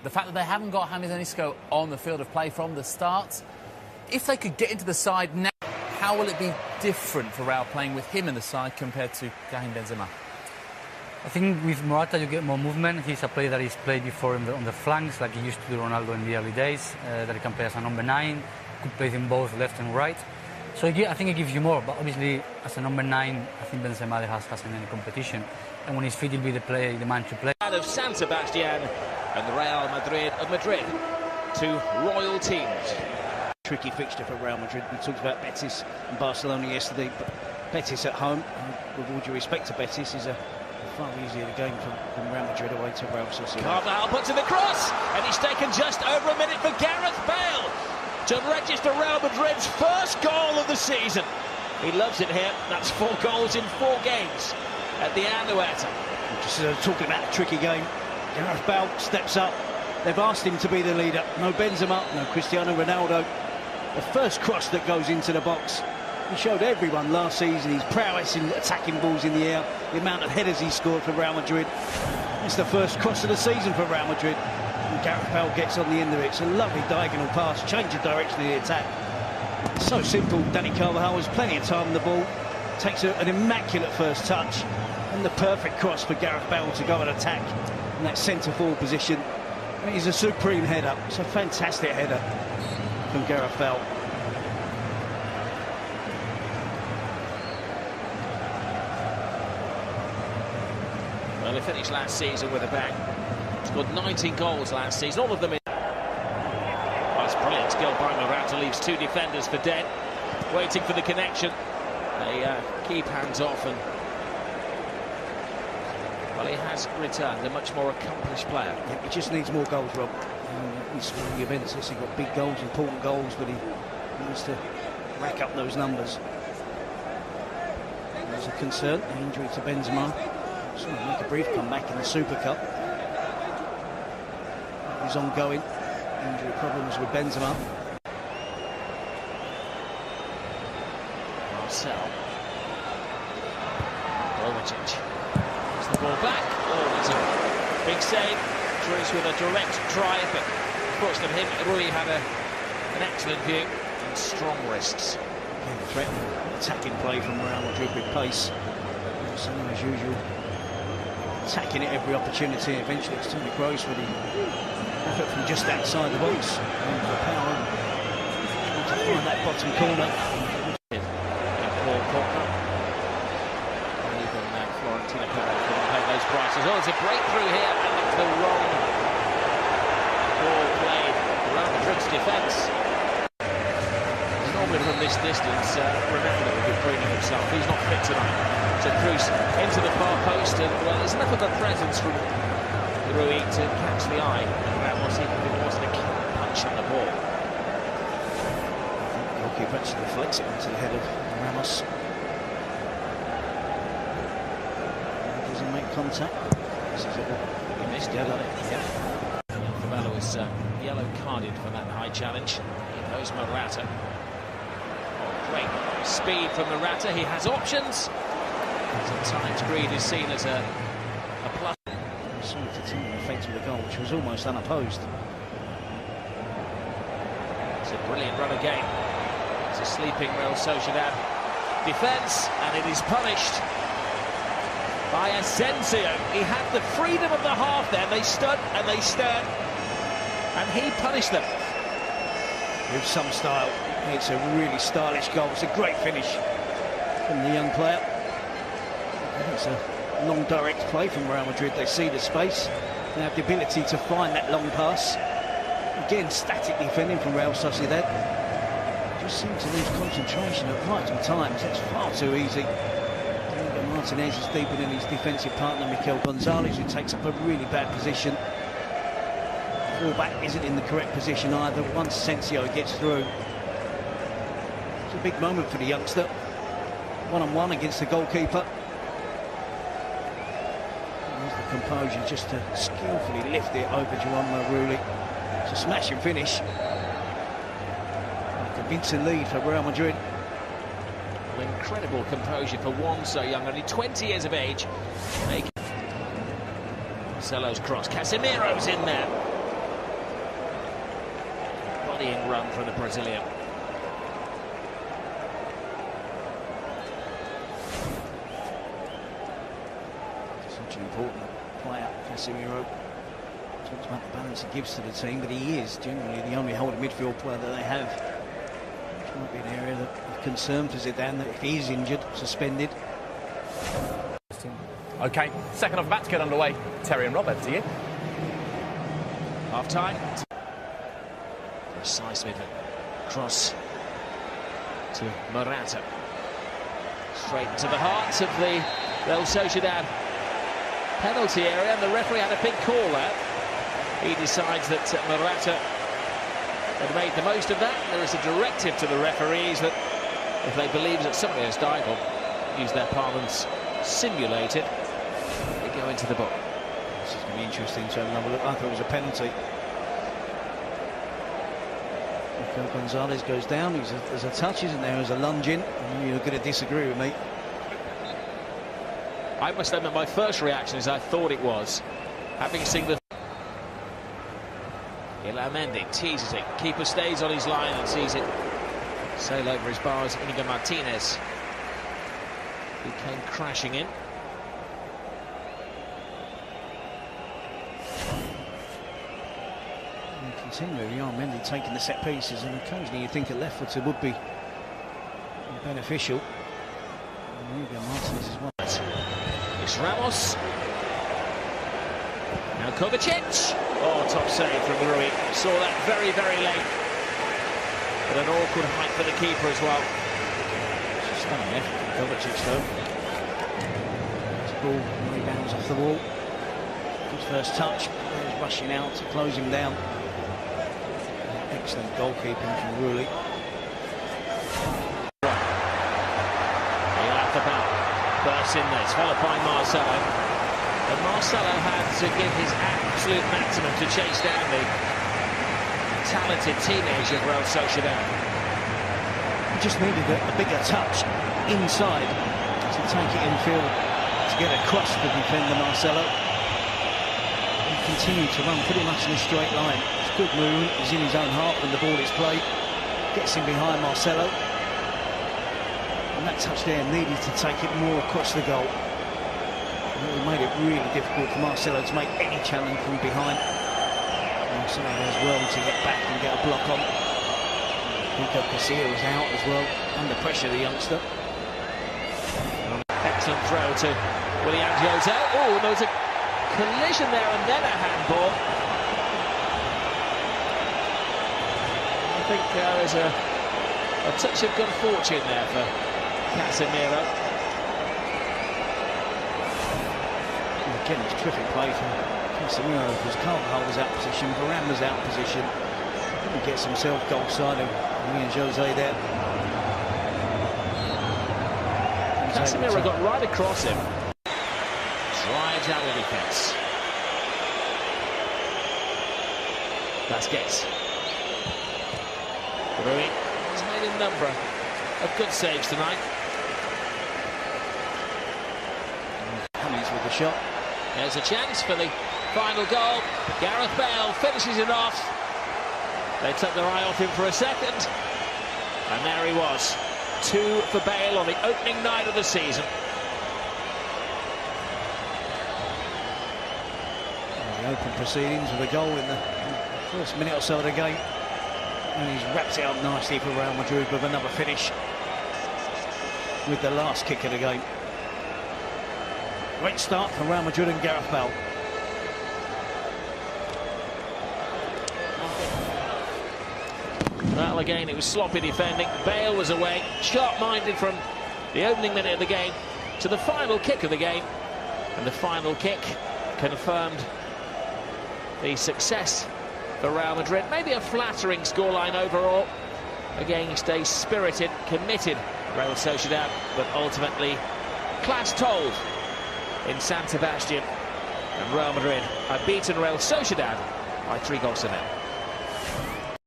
The fact that they haven't got James Isco on the field of play from the start, if they could get into the side now, how will it be different for Real playing with him in the side compared to Karim Benzema? I think with Morata you get more movement. He's a player that he's played before on the flanks, like he used to do Ronaldo in the early days, that he can play as a number 9, could play in both left and right. So I think it gives you more, but obviously as a number 9, I think Benzema hasn't any competition. And when he's fit, he'll be the man to play. Out of San Sebastian and the Real Madrid of Madrid, two royal teams. Tricky fixture for Real Madrid. We talked about Betis and Barcelona yesterday, but Betis at home, with all due respect to Betis, is a far easier game from Real Madrid away to Real Sociedad. Carvajal puts in the cross, and he's taken just over a minute for Gareth Bale to register Real Madrid's first goal of the season. He loves it here. That's 4 goals in 4 games at the Anoeta. Just talking about a tricky game, Gareth Bale steps up. They've asked him to be the leader. No Benzema, no Cristiano Ronaldo. The first cross that goes into the box. He showed everyone last season his prowess in attacking balls in the air, the amount of headers he scored for Real Madrid. It's the first cross of the season for Real Madrid. And Gareth Bale gets on the end of it. It's a lovely diagonal pass, change of direction of the attack. It's so simple. Dani Carvajal has plenty of time on the ball, takes an immaculate first touch, and the perfect cross for Gareth Bale to go and attack in that centre-forward position. And he's a supreme header. It's a fantastic header from Gareth Bale. Well, he finished last season with a bang. Scored 19 goals last season, all of them in. That's brilliant skill by Morata, leaves 2 defenders for dead, waiting for the connection. They keep hands off, and well, he has returned a much more accomplished player. Yeah, he just needs more goals, Rob. He's Juventus, he got big goals, important goals, but he needs to rack up those numbers. There's a concern, the injury to Benzema. So make a brief comeback in the Super Cup. He's ongoing. Injury problems with Benzema. Marcel. Kovacic. It's the ball back. Oh, it's a big save. Cruz with a direct drive, but unfortunately for him, Rui had an excellent view and strong wrists. Yeah, threatening attacking play from Real Madrid with pace. Same as usual. Attacking at every opportunity. Eventually it's Toni Kroos with the effort from just outside the box. And the power trying to find that bottom corner. And even Florentino couldn't pay those prices. Oh, it's a breakthrough here, and it's the wrong ball played. Real Madrid's defence. Normally from this distance, Ronaldo would be preening himself. He's not fit tonight. So Cruz into the far post, and well, there's enough of a presence from Rui to catch the eye. Ramos, even if it wasn't a clean punch on the ball. The goalkeeper actually deflects it into the head of Ramos. Doesn't make contact. This is it. He missed it, got it. Yeah. Cabello was yellow carded for that high challenge. Here goes Morata. Oh, great speed from Morata. He has options. Sometimes greed is seen as a plus. Saw the team effect of the goal, which was almost unopposed. It's a brilliant run again. It's a sleeping Real Sociedad defence, and it is punished by Asensio. He had the freedom of the half there. They stood and they stared, and he punished them. With some style. It's a really stylish goal. It's a great finish from the young player. It's a long direct play from Real Madrid. They see the space. They have the ability to find that long pass. Again, static defending from Real Sociedad. Just seem to lose concentration at vital times. It's far too easy. Martinez is deeper than his defensive partner, Mikel Gonzalez, who takes up a really bad position. Fullback isn't in the correct position either. Once Asensio gets through, it's a big moment for the youngster. One-on-one against the goalkeeper. Composure just to skillfully lift it over Joan Maruli. It's a smashing finish. A convincing lead for Real Madrid. Well, incredible composure for one so young, only 20 years of age. Marcelo's cross, Casemiro's in there. rallying run from the Brazilian. Such an important player, Casemiro. Talks about the balance he gives to the team, but he is generally the only holding midfield player that they have. Which might be an area of concern for Zidane, that if he's injured, suspended. OK, second half about to get underway. Terry and Rob, over to you. Half-time. Seismic cross to Morata. Straight into the heart of the Real Sociedad penalty area, and the referee had a big call there. He decides that Morata had made the most of that. There is a directive to the referees that if they believe that somebody has died, or use their parlance, simulated, they go into the box. This is going to be interesting to have another look. I thought it was a penalty. Gonzalez goes down. There's a touch, isn't there? There's a lunge in. You're going to disagree with me. I must admit, my first reaction is I thought it was. Having seen the... Ilamendi teases it. Keeper stays on his line and sees it sail over his bars. Inigo Martinez, who came crashing in. Continually, Mendy taking the set pieces, and occasionally you think a left footer would be beneficial. And Inigo Martinez as well. It's Ramos. Now Kovacic. Oh, top save from Rui. Saw that very, very late. But an awkward height for the keeper as well. It's a stunning effort from Kovacic though. This ball rebounds off the wall. Good first touch. He's rushing out to close him down. Excellent goalkeeping from Rui. He'll have the back. Bursts in there. It's followed by Marcelo. And Marcelo had to give his absolute maximum to chase down the talented teenager of Real Sociedad. He just needed a bigger touch inside to take it infield, to get across the defender Marcelo. He continued to run pretty much in a straight line. It's good movement. He's in his own half when the ball is played. Gets him behind Marcelo. And that touch there needed to take it more across the goal. It made it really difficult for Marcelo to make any challenge from behind. Marcelo as well to get back and get a block on. Pico Casilla was out as well, under pressure, the youngster. Excellent throw to William Jose. Oh, there was a collision there and then a handball. I think there is a touch of good fortune there for Casemiro. Again, it's terrific play from Casemiro because Carvajal was out of position, Varane was out of position. He gets himself goal side of William Jose there. Casemiro got right across him. Drives out the defence. Vasquez. Rui has made a number of good saves tonight. Cummings with the shot. There's a chance for the final goal. Gareth Bale finishes it off. They took their eye off him for a second. And there he was. 2 for Bale on the opening night of the season. The open proceedings with a goal in the first minute or so of the game. And he's wrapped it up nicely for Real Madrid with another finish with the last kick of the game. Great start for Real Madrid and Gareth Bale. Well, again, it was sloppy defending. Bale was away, sharp-minded from the opening minute of the game to the final kick of the game. And the final kick confirmed the success for Real Madrid. Maybe a flattering scoreline overall. Again, he stays spirited, committed, Real Sociedad, but ultimately class told in San Sebastian, and Real Madrid have beaten Real Sociedad by 3 goals to 0.